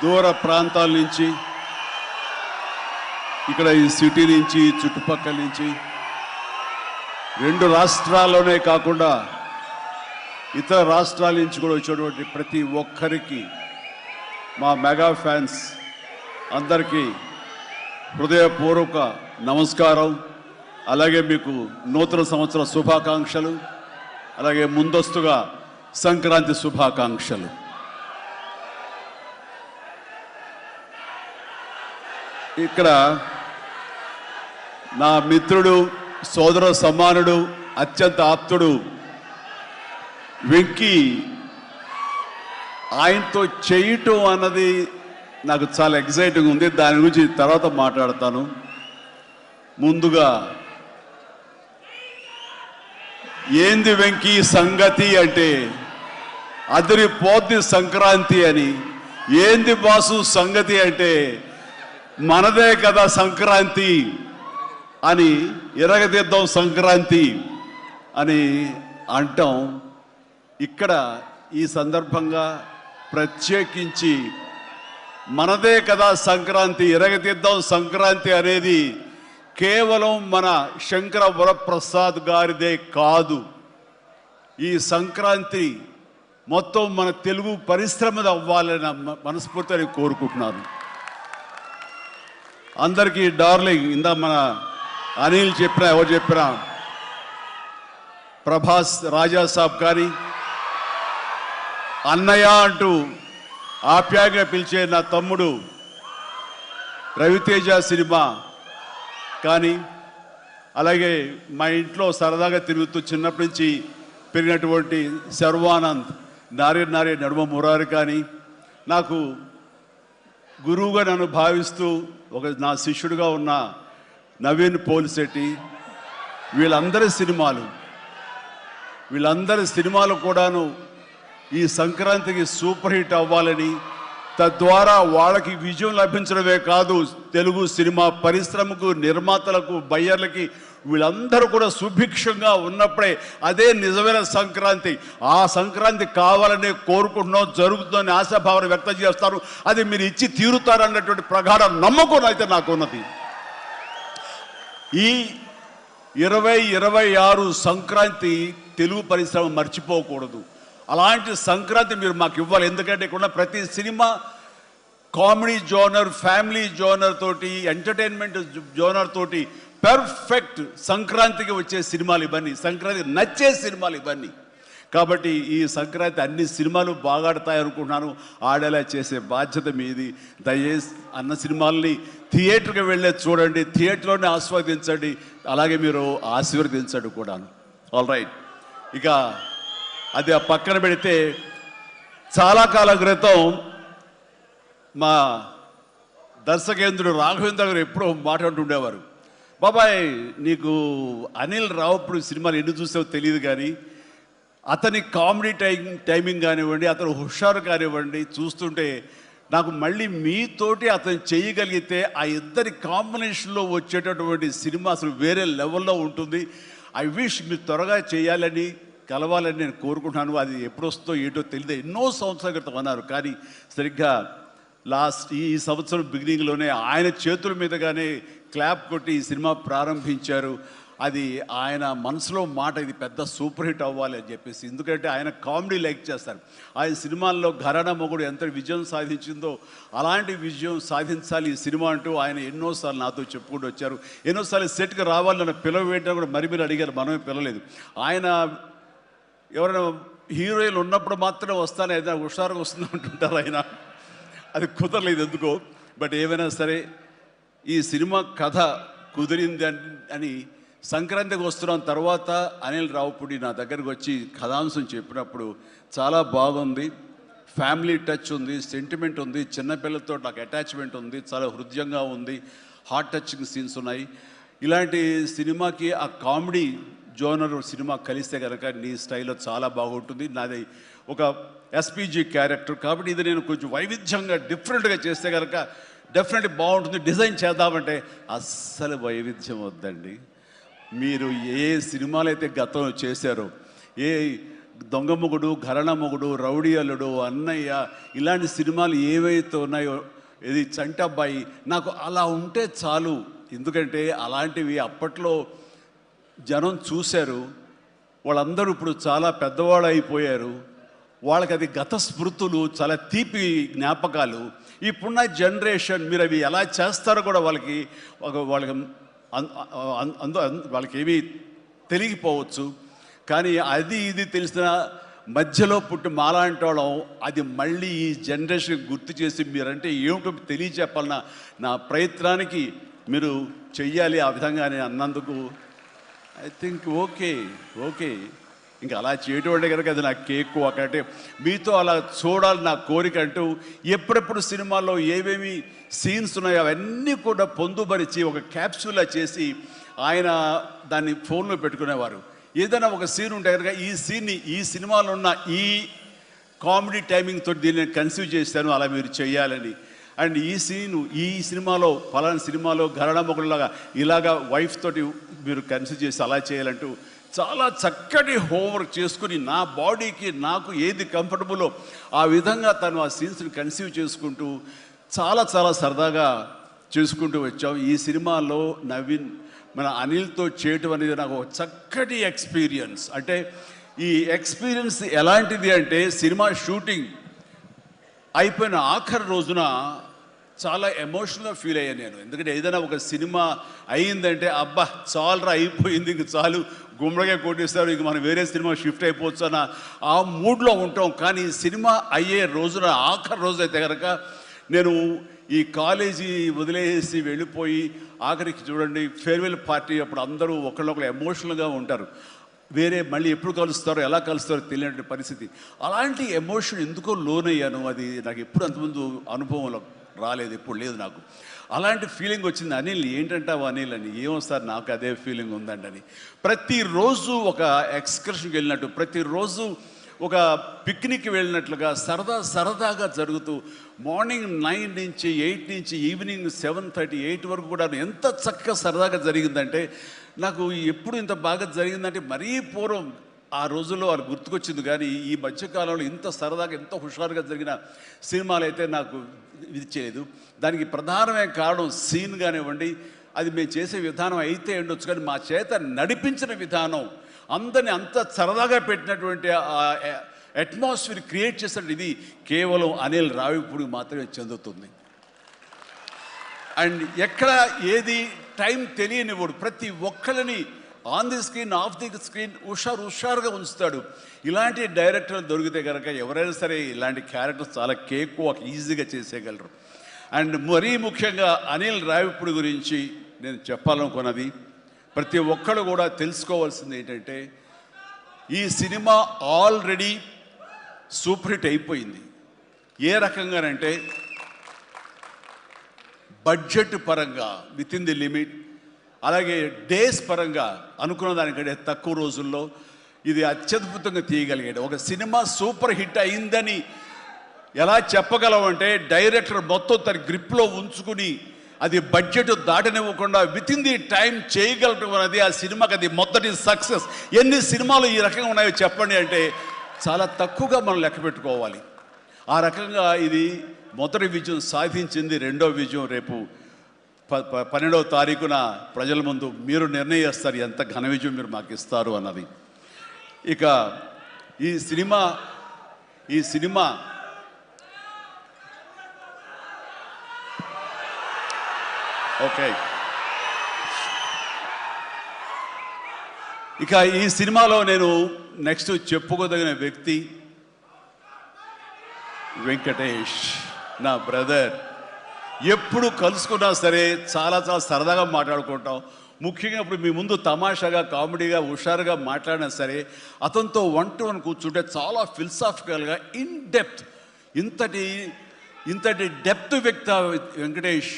దూర ప్రాంతాల నుంచి, ఇక్కడ ఈ సిటీ నుంచి, చుట్టుపక్కల నుంచి, 2 రాష్ట్రాల్లోనే కాకుండా ఇతర రాష్ట్రాల నుంచి కూడా వచ్చేటువంటి ప్రతి ఒక్కరికి మా మెగా ఫ్యాన్స్ అందరికీ హృదయపూర్వక నమస్కారం. అలాగే మీకు నూతన సంవత్సర శుభాకాంక్షలు, అలాగే ముందస్తుగా సంక్రాంతి శుభాకాంక్షలు. ఇక్కడ నా మిత్రుడు, సోదర సమానుడు, అత్యంత ఆప్తుడు వెంకీ ఆయనతో చేయటం అన్నది నాకు చాలా ఎగ్జైటింగ్ ఉంది. దాని గురించి తర్వాత మాట్లాడతాను. ముందుగా ఏంది వెంకీ సంగతి అంటే అదిరిపోద్ది సంక్రాంతి అని. ఏంది బాసు సంగతి అంటే మనదే కదా సంక్రాంతి అని, ఎరగదిద్దాం సంక్రాంతి అని అంటాం. ఇక్కడ ఈ సందర్భంగా ప్రత్యేకించి మనదే కదా సంక్రాంతి, ఎరగదిద్దాం సంక్రాంతి అనేది కేవలం మన శంకర వరప్రసాద్ గారిదే కాదు. ఈ సంక్రాంతి మొత్తం మన తెలుగు పరిశ్రమది అవ్వాలని మనస్ఫూర్తిగా కోరుకుంటున్నాను. అందరికీ డార్లింగ్, ఇందా మన అనిల్ చెప్పినా, ఎవరు చెప్పినా, ప్రభాస్ రాజా సాబ్ కానీ, అన్నయ్య అంటూ ఆప్యాయంగా పిలిచే నా తమ్ముడు రవితేజ సినిమా కానీ, అలాగే మా ఇంట్లో సరదాగా తిరుగుతూ చిన్నప్పటి నుంచి పెరిగినటువంటి శర్వానంద్, నారే నడుమ మురారి కానీ, నాకు గురువుగా నన్ను భావిస్తూ నా శిష్యుడిగా ఉన్న నవీన్ పోలిశెట్టి, వీళ్ళందరి సినిమాలు కూడాను ఈ సంక్రాంతికి సూపర్ హిట్ అవ్వాలని, తద్వారా వాళ్ళకి విజయం లభించడమే కాదు, తెలుగు సినిమా పరిశ్రమకు, నిర్మాతలకు, బయ్యర్లకి వీళ్ళందరూ కూడా సుభిక్షంగా ఉన్నప్పుడే అదే నిజమైన సంక్రాంతి. ఆ సంక్రాంతి కావాలనే కోరుకుంటున్నాం, జరుగుతుందని ఆశాభావాన్ని వ్యక్తం చేస్తారు. అది మీరు ఇచ్చి తీరుతారన్నటువంటి ప్రగాఢ నమ్మకం అయితే నాకు ఉన్నది. ఈ 2026 సంక్రాంతి తెలుగు పరిశ్రమ మర్చిపోకూడదు. అలాంటి సంక్రాంతి మీరు మాకు ఇవ్వాలి. ఎందుకంటే ఇక్కడ ప్రతి cinema comedy genre, family genre తోటి, ఎంటర్టైన్మెంట్ జోనర్ తోటి పర్ఫెక్ట్ సంక్రాంతికి వచ్చే సినిమాలు ఇవన్నీ, సంక్రాంతికి నచ్చే సినిమాలు ఇవన్నీ. కాబట్టి ఈ సంక్రాంతి అన్ని సినిమాలు బాగా ఆడతాయి అనుకుంటున్నాను. ఆడేలా చేసే బాధ్యత మీది. దయచేసి అన్న సినిమాల్ని థియేటర్కి వెళ్ళే చూడండి, థియేటర్లోనే ఆస్వాదించండి, అలాగే మీరు ఆశీర్వదించండి కూడాను. ఆల్ రైట్, ఇక అది ఆ పక్కన పెడితే, చాలా కాలం క్రితం మా దర్శకేంద్రుడు రాఘవేంద్ర గారు ఎప్పుడో మాట్లాడుతుండేవారు, బాబాయ్ నీకు అనిల్ రావుప్పుడు సినిమాలు ఎన్ని చూసావో తెలియదు కానీ అతని కామెడీ టైమింగ్ కానివ్వండి, అతను హుషారు కానివ్వండి, చూస్తుంటే నాకు మళ్ళీ మీతోటి అతను చేయగలిగితే ఆ ఇద్దరి కాంబినేషన్లో వచ్చేటటువంటి సినిమా అసలు వేరే లెవెల్లో ఉంటుంది. ఐ విష్ మీరు త్వరగా చేయాలని, కలవాలని నేను కోరుకుంటున్నాను. అది ఎప్పుడు వస్తుందో ఏంటో తెలియదు. ఎన్నో సంవత్సరాల క్రితం అన్నారు, కానీ సరిగ్గా ఈ సంవత్సరం బిగినింగ్లోనే ఆయన చేతుల మీదగానే క్లాప్ కొట్టి ఈ సినిమా ప్రారంభించారు. అది ఆయన మనసులో మాట, ఇది పెద్ద సూపర్ హిట్ అవ్వాలి అని చెప్పేసి. ఎందుకంటే ఆయన కామెడీ లైక్ చేస్తారు. ఆయన సినిమాల్లో ఘరానా మొగుడు ఎంత విజయం సాధించిందో అలాంటి విజయం సాధించాలి ఈ సినిమా అంటూ ఆయన ఎన్నోసార్లు నాతో చెప్పుకుంటూ వచ్చారు. ఎన్నోసార్లు సెట్కి రావాలని పిలవేంటో కూడా మరి అడిగారు, మనమే పిలలేదు. ఆయన ఎవరైనా హీరోయిన్లు ఉన్నప్పుడు మాత్రమే వస్తాను, ఏదైనా హుషారుగా వస్తుంది అంటుంటారు ఆయన. అది కుదరలేదు ఎందుకో. బట్ ఏమైనా సరే ఈ సినిమా కథ కుదిరింది అని సంక్రాంతికి వస్తున్నాం తర్వాత అనిల్ రావుపూడి నా దగ్గరకు వచ్చి కథాంశం చెప్పినప్పుడు చాలా బాగుంది, ఫ్యామిలీ టచ్ ఉంది, సెంటిమెంట్ ఉంది, చిన్నపిల్లలతో నాకు అటాచ్మెంట్ ఉంది, చాలా హృదయంగా ఉంది, హార్ట్ టచింగ్ సీన్స్ ఉన్నాయి. ఇలాంటి సినిమాకి ఆ కామెడీ జోనర్ సినిమా కలిస్తే కనుక నీ స్టైల్లో చాలా బాగుంటుంది. నాది ఒక ఎస్పీజీ క్యారెక్టర్ కాబట్టి ఇది నేను కొంచెం వైవిధ్యంగా డిఫరెంట్గా చేస్తే కనుక డెఫినెట్లీ బాగుంటుంది. డిజైన్ చేద్దామంటే అస్సలు వైవిధ్యం వద్దండి. మీరు ఏ సినిమాలు అయితే గతంలో చేశారో, ఏ దొంగ మొగుడు, ఘరణ మొగుడు, రౌడీ అల్లుడు, అన్నయ్య, ఇలాంటి సినిమాలు ఏవైతే ఉన్నాయో, ఇది చంటబ్బాయి, నాకు అలా ఉంటే చాలు. ఎందుకంటే అలాంటివి అప్పట్లో జనం చూశారు. వాళ్ళందరూ ఇప్పుడు చాలా పెద్దవాళ్ళు అయిపోయారు. వాళ్ళకి అది గత స్మృతులు, చాలా తీపి జ్ఞాపకాలు. ఇప్పుడున్న జనరేషన్ మీరు అవి ఎలా చేస్తారో కూడా వాళ్ళకి వాళ్ళకి ఏమీ తెలియకపోవచ్చు. కానీ అది ఇది తెలిసిన మధ్యలో పుట్టి మాలాంటి వాళ్ళం అది మళ్ళీ ఈ జనరేషన్ గుర్తు చేసి మీరంటే ఏమిటో తెలియచెప్పాలన్న నా ప్రయత్నానికి మీరు చెయ్యాలి. ఆ విధంగా నేను అన్నందుకు ఐ థింక్ ఓకే. ఇంకా అలా చేయటం అంటే కనుక అది నాకు కేక్ ఒకటే మీతో అలా చూడాలి నా కోరిక. అంటూ ఎప్పుడెప్పుడు సినిమాల్లో ఏవేమి సీన్స్ ఉన్నాయో అవన్నీ కూడా పొందుపరిచి ఒక క్యాప్సూల్లా చేసి ఆయన దాన్ని ఫోన్లో పెట్టుకునేవారు. ఏదైనా ఒక సీన్ ఉంటే కనుక ఈ సీన్ని ఈ సినిమాలో ఉన్న ఈ కామెడీ టైమింగ్తో దీన్ని కన్సీవ్ చేశాను, అలా మీరు చేయాలని. అండ్ ఈ సీను ఈ సినిమాలో ఫలానా సినిమాలో ఘరణ మొగుడులాగా ఇలాగా వైఫ్ తోటి మీరు కన్సీవ్ చేసి అలా చేయాలంటూ చాలా చక్కటి హోంవర్క్ చేసుకుని నా బాడీకి నాకు ఏది కంఫర్టబుల్లో ఆ విధంగా తను ఆ సీన్స్ని కన్సీవ్ చేసుకుంటూ చాలా చాలా సరదాగా చేసుకుంటూ వచ్చాం. ఈ సినిమాలో నవీన్ మన అనిల్తో చేయటం అనేది నాకు ఒక చక్కటి ఎక్స్పీరియన్స్. అంటే ఈ ఎక్స్పీరియన్స్ ఎలాంటిది అంటే సినిమా షూటింగ్ అయిపోయిన ఆఖరి రోజున చాలా ఎమోషనల్గా ఫీల్ అయ్యాను నేను. ఎందుకంటే ఏదైనా ఒక సినిమా అయ్యిందంటే అబ్బా చాలరా అయిపోయింది, ఇంక చాలు గుమ్మడిగా కొట్టేస్తారు, ఇంక మనం వేరే సినిమా షిఫ్ట్ అయిపోవచ్చు అన్న ఆ మూడ్లో ఉంటాం. కానీ సినిమా అయ్యే రోజున ఆఖరి రోజు అయితే కనుక నేను ఈ కాలేజీ వదిలేసి వెళ్ళిపోయి ఆఖరికి చూడండి ఫేర్వెల్ పార్టీ అప్పుడు అందరూ ఒకళ్ళొకళ్ళు ఎమోషనల్గా ఉంటారు. వేరే మళ్ళీ ఎప్పుడు కలుస్తారో ఎలా కలుస్తారో తెలియని పరిస్థితి. అలాంటి ఎమోషన్ ఎందుకో లోనయ్యాను. అది నాకు ఎప్పుడు అంతకుముందు అనుభవంలో రాలేదు, ఎప్పుడు లేదు నాకు. అలాంటి ఫీలింగ్ వచ్చింది. అనిల్ ఏంటంటావు అనిల్ అని. ఏమో సార్ నాకు అదే ఫీలింగ్ ఉందండి అని. ప్రతిరోజు ఒక ఎక్స్కర్షన్కి వెళ్ళినట్టు, ప్రతిరోజు ఒక పిక్నిక్ వెళ్ళినట్లుగా సరదాగా జరుగుతూ మార్నింగ్ 9 నుంచి 8 నుంచి ఈవినింగ్ 7:30, 8 వరకు కూడా ఎంత చక్కగా సరదాగా జరిగిందంటే నాకు ఎప్పుడు ఇంత బాగా జరిగిందంటే మరీ పూర్వం ఆ రోజుల్లో అది గుర్తుకొచ్చింది. కానీ ఈ మధ్యకాలంలో ఇంత సరదాగా ఎంత హుషారుగా జరిగిన సినిమాలు అయితే నాకు ఇది చేయలేదు. దానికి ప్రధానమైన కారణం సీన్ కానివ్వండి, అది మేము చేసే విధానం అయితే ఉండొచ్చు, కానీ మా చేత నడిపించిన విధానం, అందరిని అంత సరదాగా పెట్టినటువంటి అట్మాస్ఫియర్ క్రియేట్ చేసినట్టు ఇది కేవలం అనిల్ రావిపూడికి మాత్రమే చెందుతుంది. అండ్ ఎక్కడ ఏది టైం తెలియనివాడు, ప్రతి ఒక్కరిని on the screen off the screen హుషారుగా ఉంచుతాడు. ఇలాంటి డైరెక్టర్లు దొరికితే కనుక ఎవరైనా సరే ఇలాంటి క్యారెక్టర్స్ చాలా ఈజీగా చేసేయగలరు. అండ్ మరీ ముఖ్యంగా అనిల్ రావిపూడి గురించి నేను చెప్పాలనుకున్నది, ప్రతి ఒక్కరు కూడా తెలుసుకోవాల్సింది ఏంటంటే ఈ సినిమా ఆల్రెడీ సూపర్ హిట్ అయిపోయింది. ఏ రకంగానంటే బడ్జెట్ పరంగా విత్ ఇన్ ది లిమిట్, అలాగే డేస్ పరంగా అనుకున్న దానికంటే తక్కువ రోజుల్లో ఇది అత్యద్భుతంగా తీయగలిగాడు. ఒక సినిమా సూపర్ హిట్ అయిందని ఎలా చెప్పగలవంటే డైరెక్టర్ మొత్తం తన గ్రిప్లో ఉంచుకుని అది బడ్జెట్ దాటనివ్వకుండా విత్ ఇన్ ది టైం చేయగలటం అనేది ఆ సినిమాకి అది మొదటి సక్సెస్. ఎన్ని సినిమాలు ఈ రకంగా ఉన్నాయో చెప్పండి అంటే చాలా తక్కువగా మనం లెక్క పెట్టుకోవాలి. ఆ రకంగా ఇది మొదటి విజయం సాధించింది. రెండో విజయం రేపు 12వ తారీఖున ప్రజల ముందు మీరు నిర్ణయిస్తారు ఎంత ఘన విజయం మీరు మాకు ఇస్తారు అన్నది. ఇక ఈ సినిమా ఓకే, ఇక ఈ సినిమాలో నేను నెక్స్ట్ చెప్పుకోదగిన వ్యక్తి వెంకటేష్, నా బ్రదర్. ఎప్పుడు కలుసుకున్నా సరే చాలా సరదాగా మాట్లాడుకుంటాం. ముఖ్యంగా ఇప్పుడు మీ ముందు తమాషాగా కామెడీగా హుషారుగా మాట్లాడినా సరే అతనితో 1-to-1 కూర్చుంటే చాలా ఫిలసాఫికల్గా ఇన్ డెప్త్, ఇంతటి డెప్త్ వ్యక్తి వెంకటేష్.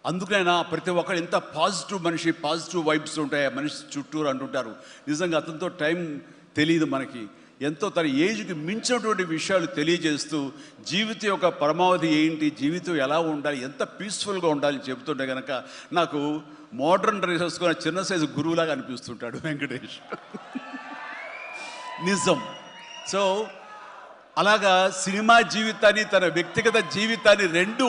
అందుకైనా ప్రతి ఒక్కరు ఇంత పాజిటివ్ మనిషి, పాజిటివ్ వైబ్స్ ఉంటాయి ఆ మనిషి చుట్టూరు అంటుంటారు. నిజంగా అతనితో టైం తెలియదు మనకి. ఎంతో తన ఏజ్కి మించినటువంటి విషయాలు తెలియజేస్తూ జీవితం యొక్క పరమావధి ఏంటి, జీవితం ఎలా ఉండాలి, ఎంత పీస్ఫుల్గా ఉండాలని చెబుతుంటే కనుక నాకు మోడర్న్ డ్రెస్ వేసుకున్న చిన్న సైజు గురువులాగా అనిపిస్తుంటాడు వెంకటేష్. నిజం. సో అలాగా సినిమా జీవితాన్ని తన వ్యక్తిగత జీవితాన్ని రెండు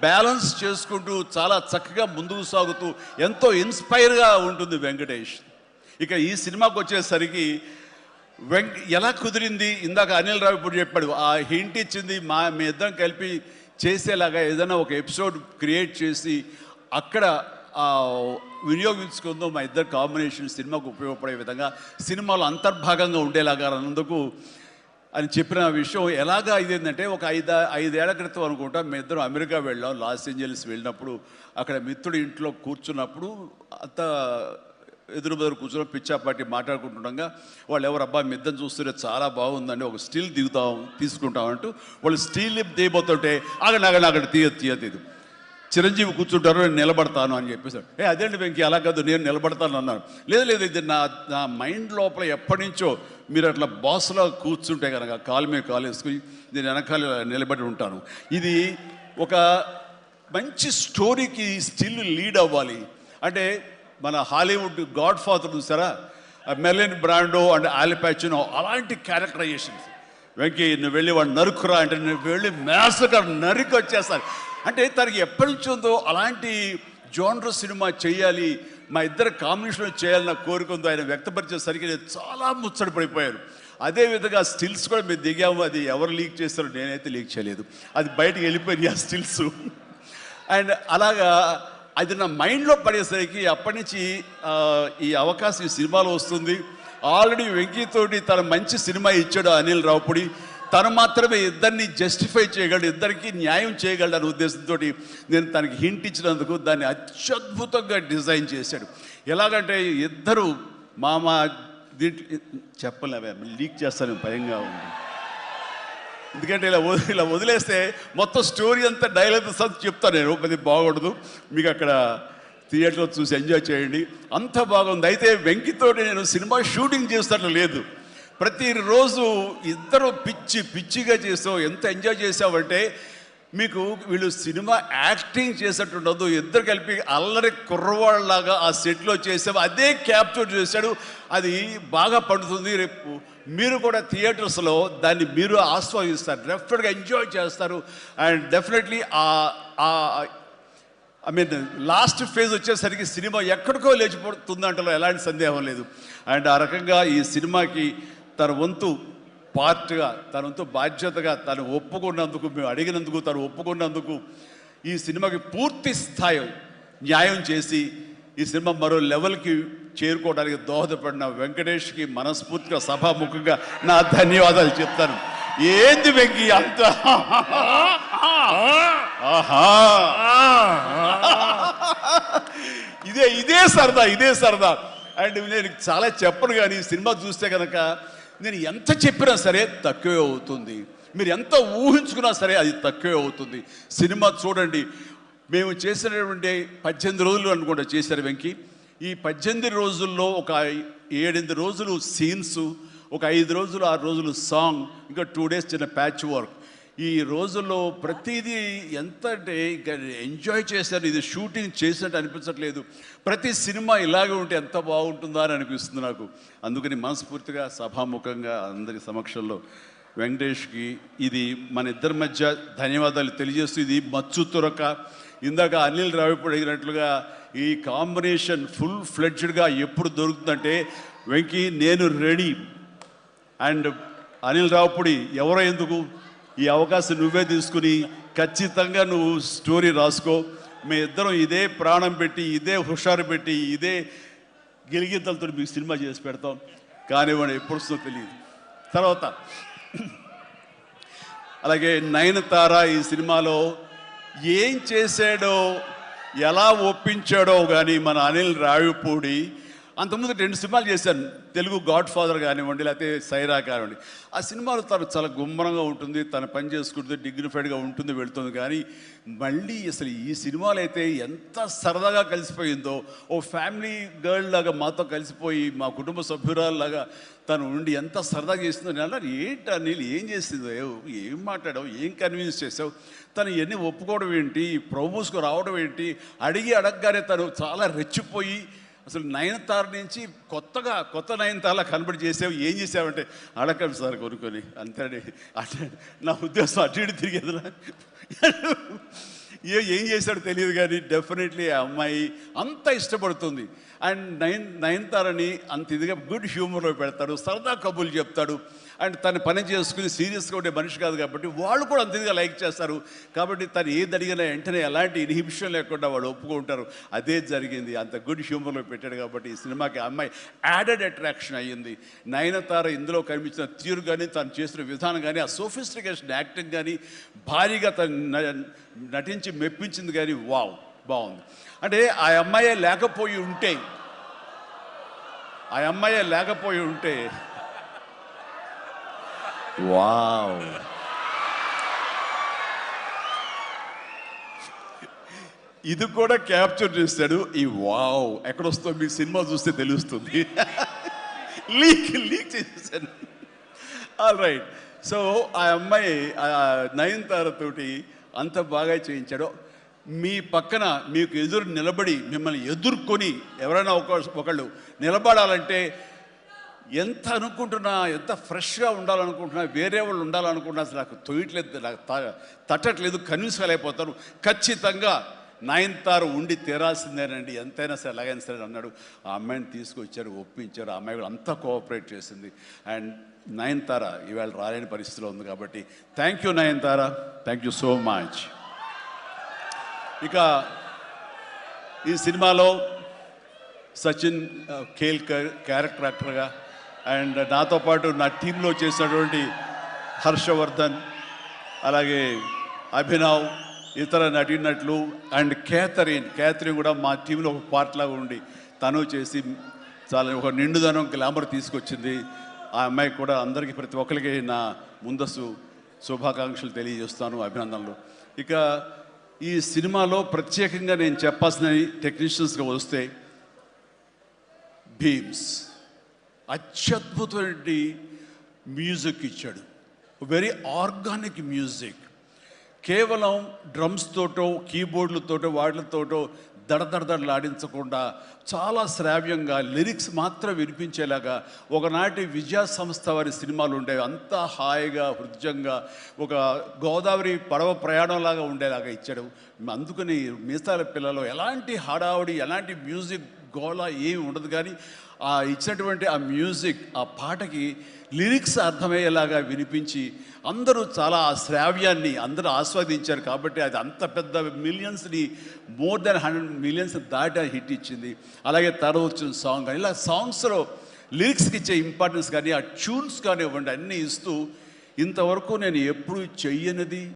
బ్యాలెన్స్ చేసుకుంటూ చాలా చక్కగా ముందుకు సాగుతూ ఎంతో ఇన్స్పైర్గా ఉంటుంది వెంకటేష్. ఇక ఈ సినిమాకి వచ్చేసరికి ఎలా కుదిరింది, ఇందాక అనిల్ రావు ఇప్పుడు చెప్పాడు, ఆ హింట్ ఇచ్చింది మీ ఇద్దరం కలిపి చేసేలాగా ఏదైనా ఒక ఎపిసోడ్ క్రియేట్ చేసి అక్కడ వినియోగించుకుందాం, మా ఇద్దరు కాంబినేషన్ సినిమాకు ఉపయోగపడే విధంగా సినిమాలో అంతర్భాగంగా ఉండేలాగా అన్నందుకు అని చెప్పిన విషయం ఎలాగా ఇదేంటంటే ఒక ఐదేళ్ల క్రితం అనుకుంటా మీ ఇద్దరం అమెరికా వెళ్ళాం. లాస్ ఏంజల్స్ వెళ్ళినప్పుడు అక్కడ మిత్రుడి ఇంట్లో కూర్చున్నప్పుడు అంత ఎదురు బెదురు కూర్చొని పిచ్చాపాటి మాట్లాడుకుంటుండగా వాళ్ళు ఎవరు అబ్బా మీ ఇద్దరు చూస్తుంటే చాలా బాగుందండి, ఒక స్టిల్ తీసుకుంటామంటూ వాళ్ళు స్టిల్ దిగిపోతుంటే అక్కడ తీయదు చిరంజీవి కూర్చుంటారు, నేను నిలబడతాను అని చెప్పేసాడు. అదేంటి వెంకీ అలా కాదు నేను నిలబడతాను అన్నాను. లేదు ఇది నా మైండ్ లోపల ఎప్పటి నుంచో మీరు అట్లా బాస్లో కూర్చుంటే కనుక కాలు మీద కాలు వేసుకుని నేను వెనకాల నిలబడి ఉంటాను. ఇది ఒక మంచి స్టోరీకి స్టిల్ లీడ్ అవ్వాలి అంటే మన హాలీవుడ్ గాడ్ ఫాదర్ చూసారా, మెర్లిన్ బ్రాండో అండ్ ఆల్ పాచినో అలాంటి క్యారెక్టరైజేషన్స్. వెంకీ నువ్వు వెళ్ళి వాడు నరుకురా అంటే నువ్వు వెళ్ళి మ్యాస్గా నరికి వచ్చేస్తాను అంటే తనకి ఎప్పటి నుంచి ఉందో అలాంటి జోనర్ సినిమా చేయాలి, మా ఇద్దరు కాంబినేషన్లో చేయాలన్న కోరిక ఉందో ఆయన వ్యక్తపరిచేసరికి నేను చాలా ముచ్చటపడిపోయాను. అదేవిధంగా స్టిల్స్ కూడా మేము దిగాము, అది ఎవరు లీక్ చేస్తారో నేనైతే లీక్ చేయలేదు, అది బయటకు వెళ్ళిపోయింది ఆ స్టిల్స్. అండ్ అలాగా అది నా మైండ్లో పడేసరికి అప్పటి నుంచి ఈ అవకాశం ఈ సినిమాలో వస్తుంది. ఆల్రెడీ వెంకీతోటి తన మంచి సినిమా ఇచ్చాడు అనిల్ రావుపూడి, తను మాత్రమే ఇద్దరిని జస్టిఫై చేయగలడు, ఇద్దరికి న్యాయం చేయగలడు అనే ఉద్దేశంతో నేను తనకి హింట్ ఇచ్చినందుకు దాన్ని అత్యద్భుతంగా డిజైన్ చేశాడు. ఎలాగంటే ఇద్దరు మామ దీంట్లో చెప్పలేవే లీక్ చేస్తాను భయంగా ఉంది, ఎందుకంటే ఇలా వదిలేస్తే మొత్తం స్టోరీ అంతా డైలాగ్ చెప్తాను నేను, అది బాగుండదు, మీకు అక్కడ థియేటర్లో చూసి ఎంజాయ్ చేయండి, అంత బాగుంది. అయితే వెంకితోటి నేను సినిమా షూటింగ్ చేస్తాను లేదు, ప్రతిరోజు ఇద్దరు పిచ్చిగా చేసావు, ఎంత ఎంజాయ్ చేసావంటే మీకు వీళ్ళు సినిమా యాక్టింగ్ చేసేట్టుండదు, ఇద్దరు కలిపి అల్లరి కుర్రవాళ్ళలాగా ఆ సెట్లో చేసావు, అదే క్యాప్చర్ చేశాడు, అది బాగా పండుతుంది. రేపు మీరు కూడా థియేటర్స్లో దాన్ని మీరు ఆస్వాదిస్తారు, డెఫినెట్గా ఎంజాయ్ చేస్తారు. And definitely I mean last phase వచ్చేసరికి సినిమా ఎక్కడికో లేచిపోతుంది అంటలో ఎలాంటి సందేహం లేదు. అండ్ ఆ రకంగా ఈ సినిమాకి తన వంతు పార్ట్గా, తన వంతు బాధ్యతగా తను ఒప్పుకున్నందుకు, మేము అడిగినందుకు తను ఒప్పుకున్నందుకు, ఈ సినిమాకి పూర్తి స్థాయి న్యాయం చేసి ఈ సినిమా మరో లెవెల్కి చేరుకోవడానికి దోహదపడిన వెంకటేష్కి మనస్ఫూర్తిగా సభాముఖంగా నా ధన్యవాదాలు చెప్తాను. ఏంది వెంకీ అంత ఇదే సరదా. అండ్ నేను చాలా చెప్పను కానీ సినిమా చూస్తే కనుక నేను ఎంత చెప్పినా సరే తక్కువే అవుతుంది, మీరు ఎంత ఊహించుకున్నా సరే అది తక్కువే అవుతుంది. సినిమా చూడండి, మేము చేసినటువంటి 18 రోజులు అనుకుంటా చేశారు వెంకీ. ఈ 18 రోజుల్లో ఒక 7-8 రోజులు సీన్స్, ఒక 5 రోజులు 6 రోజులు సాంగ్, ఇంకా 2 days చిన్న ప్యాచ్ వర్క్. ఈ రోజుల్లో ప్రతిదీ ఎంత అంటే ఇంకా ఎంజాయ్ చేశాను, ఇది షూటింగ్ చేసినట్టు అనిపించట్లేదు. ప్రతి సినిమా ఇలాగే ఉంటే ఎంత బాగుంటుందా అని అనిపిస్తుంది నాకు. అందుకని మనస్ఫూర్తిగా సభాముఖంగా అందరి సమక్షంలో వెంకటేష్కి ఇది మన ఇద్దరి మధ్య ధన్యవాదాలు తెలియజేస్తూ, ఇది మచ్చు తురక. ఇందాక అనిల్ రావిపూడి అడిగినట్లుగా ఈ కాంబినేషన్ ఫుల్ ఫ్లెడ్జ్డ్గా ఎప్పుడు దొరుకుతుందంటే వెంకీ నేను రెడీ. అండ్ అనిల్ రావిపూడి ఎవరో ఎందుకు, ఈ అవకాశం నువ్వే తీసుకుని ఖచ్చితంగా నువ్వు స్టోరీ రాసుకో, మీ ఇద్దరం ఇదే ప్రాణం పెట్టి, ఇదే హుషారు పెట్టి, ఇదే గిలిగింతలతో మీకు సినిమా చేసి పెడతాం. కానివ్వండి, ఎప్పుడు వస్తుందో తెలియదు. తర్వాత అలాగే నయనతార ఈ సినిమాలో ఏం చేశాడో, ఎలా ఒప్పించాడో కానీ మన అనిల్ రావిపూడి. అంతకుముందు 2 సినిమాలు చేశాను, తెలుగు గాడ్ ఫాదర్ కానివ్వండి, లేకపోతే సైరా కానివ్వండి. ఆ సినిమాలో తను చాలా గుమ్మరంగా ఉంటుంది, తన పని చేసుకుంటుంది, డిగ్నిఫైడ్గా ఉంటుంది, వెళుతుంది. కానీ మళ్ళీ అసలు ఈ సినిమాలో అయితే ఎంత సరదాగా కలిసిపోయిందో, ఓ ఫ్యామిలీ గర్ల్ లాగా మాతో కలిసిపోయి మా కుటుంబ సభ్యురాల్లాగా తను ఉండి ఎంత సరదాగా చేసిందో. నేను అన్నారు ఏంటి అనిల్ ఏం చేసిందో, ఏం మాట్లాడావు, ఏం కన్విన్స్ చేసావు, తను ఇవన్నీ ఒప్పుకోవడం ఏంటి, ప్రమోస్కు రావడం ఏంటి, అడగగానే తను చాలా రెచ్చిపోయి అసలు నయనతార నుంచి కొత్త నయనతారలా కనబడి చేసావు, ఏం చేసావంటే అడగండి సార్ కొనుక్కొని అంతే. అంటే నా ఉద్దేశం అటు ఇటు తిరిగేదిలా. ఏం చేశాడో తెలియదు కానీ డెఫినెట్లీ ఆ అమ్మాయి అంత ఇష్టపడుతుంది. అండ్ నయనతారని అంత ఇదిగా గుడ్ హ్యూమర్లో పెడతాడు, సరదా కబుర్లు చెప్తాడు. అండ్ తను పని చేసుకుని సీరియస్గా ఉండే మనిషి కాదు కాబట్టి వాళ్ళు కూడా అంత ఇదిగా లైక్ చేస్తారు. కాబట్టి తను ఏది అడిగినా వెంటనే ఎలాంటి ఇన్హిబిషన్ లేకుండా వాళ్ళు ఒప్పుకుంటారు. అదే జరిగింది, అంత గుడ్ హ్యూమర్లో పెట్టాడు కాబట్టి ఈ సినిమాకి అమ్మాయి యాడెడ్ అట్రాక్షన్ అయ్యింది. నయనతార ఇందులో కనిపించిన తీరు కానీ, తను చేసిన విధానం కానీ, ఆ సోఫిస్టికేషన్ యాక్టింగ్ కానీ, భారీగా తను నటించి మెప్పించింది కానీ వావ్ బాగుంది. అంటే ఆ అమ్మాయే లేకపోయి ఉంటే వావ్, ఇది కూడా క్యాప్చర్ చేస్తాడు. ఈ వావ్ ఎక్కడొస్తో మీ సినిమా చూస్తే తెలుస్తుంది. లీక్ చేసేసాను. All right. సో ఆ అమ్మాయి నయనతార తోటి అంత బాగా చేయించాడు. మీ పక్కన మీకు ఎదురు నిలబడి మిమ్మల్ని ఎదుర్కొని ఎవరైనా ఒకళ్ళు నిలబడాలంటే ఎంత అనుకుంటున్నా, ఎంత ఫ్రెష్గా ఉండాలనుకుంటున్నా, వేరే వాళ్ళు ఉండాలనుకుంటున్నా అసలు నాకు తొయ్యట్లేదు, నాకు తట్టట్లేదు, కన్విన్స్ కాలేకపోతాను. ఖచ్చితంగా నయనతార ఉండి తీరాల్సిందేనండి, ఎంతైనా సరే ఎలాగైనా సరే అన్నాడు. ఆ అమ్మాయిని తీసుకొచ్చారు, ఒప్పించారు. ఆ అమ్మాయి కూడా అంతా కోఆపరేట్ చేసింది. అండ్ నయనతార ఇవాళ రాలేని పరిస్థితిలో ఉంది కాబట్టి thank you Nayanthara, thank you so much. ఇక ఈ సినిమాలో సచిన్ కేల్కర్ క్యారెక్టర్ యాక్టర్గా, అండ్ నాతో పాటు నా టీంలో చేసినటువంటి హర్షవర్ధన్, అలాగే అభినవ్, ఇతర నటీనటులు, అండ్ క్యాథరిన్ కూడా మా టీంలో ఒక పార్ట్ లాగా ఉండి తను చేసి చాలా ఒక నిండుదనం గ్లామర్ తీసుకొచ్చింది. ఆ అమ్మాయికి కూడా అందరికీ ప్రతి ఒక్కరికి నా ముందస్తు శుభాకాంక్షలు తెలియజేస్తాను, అభినందనలు. ఇక ఈ సినిమాలో ప్రత్యేకంగా నేను చెప్పాల్సిన టెక్నీషియన్స్గా వస్తే భీమ్స్ అత్యద్భుతమైన మ్యూజిక్ ఇచ్చాడు, వెరీ ఆర్గానిక్ మ్యూజిక్. కేవలం డ్రమ్స్ తోటో కీబోర్డులతోటో వాటితోటో దడదడలాడించకుండా చాలా శ్రావ్యంగా లిరిక్స్ మాత్రం వినిపించేలాగా ఒకనాటి విజయ సంస్థ వారి సినిమాలు ఉండేవి, అంతా హాయిగా హృద్యంగా ఒక గోదావరి పడవ ప్రయాణంలాగా ఉండేలాగా ఇచ్చాడు. అందుకని మిగతా పిల్లలు ఎలాంటి హడావుడి, ఎలాంటి మ్యూజిక్ గోళ ఏమి ఉండదు. కానీ ఆ ఇచ్చినటువంటి ఆ మ్యూజిక్, ఆ పాటకి లిరిక్స్ అర్థమయ్యేలాగా వినిపించి అందరూ చాలా ఆ శ్రావ్యాన్ని అందరూ ఆస్వాదించారు. కాబట్టి అది అంత పెద్ద మిలియన్స్ని, మోర్ దెన్ 100 మిలియన్స్ దాటి హిట్ ఇచ్చింది. అలాగే తర్వాత వచ్చిన సాంగ్ కానీ, ఇలా సాంగ్స్లో లిరిక్స్కి ఇచ్చే ఇంపార్టెన్స్ కానీ, ఆ ట్యూన్స్ కానివ్వండి, అన్నీ ఇస్తూ ఇంతవరకు నేను ఎప్పుడు చెయ్యనిది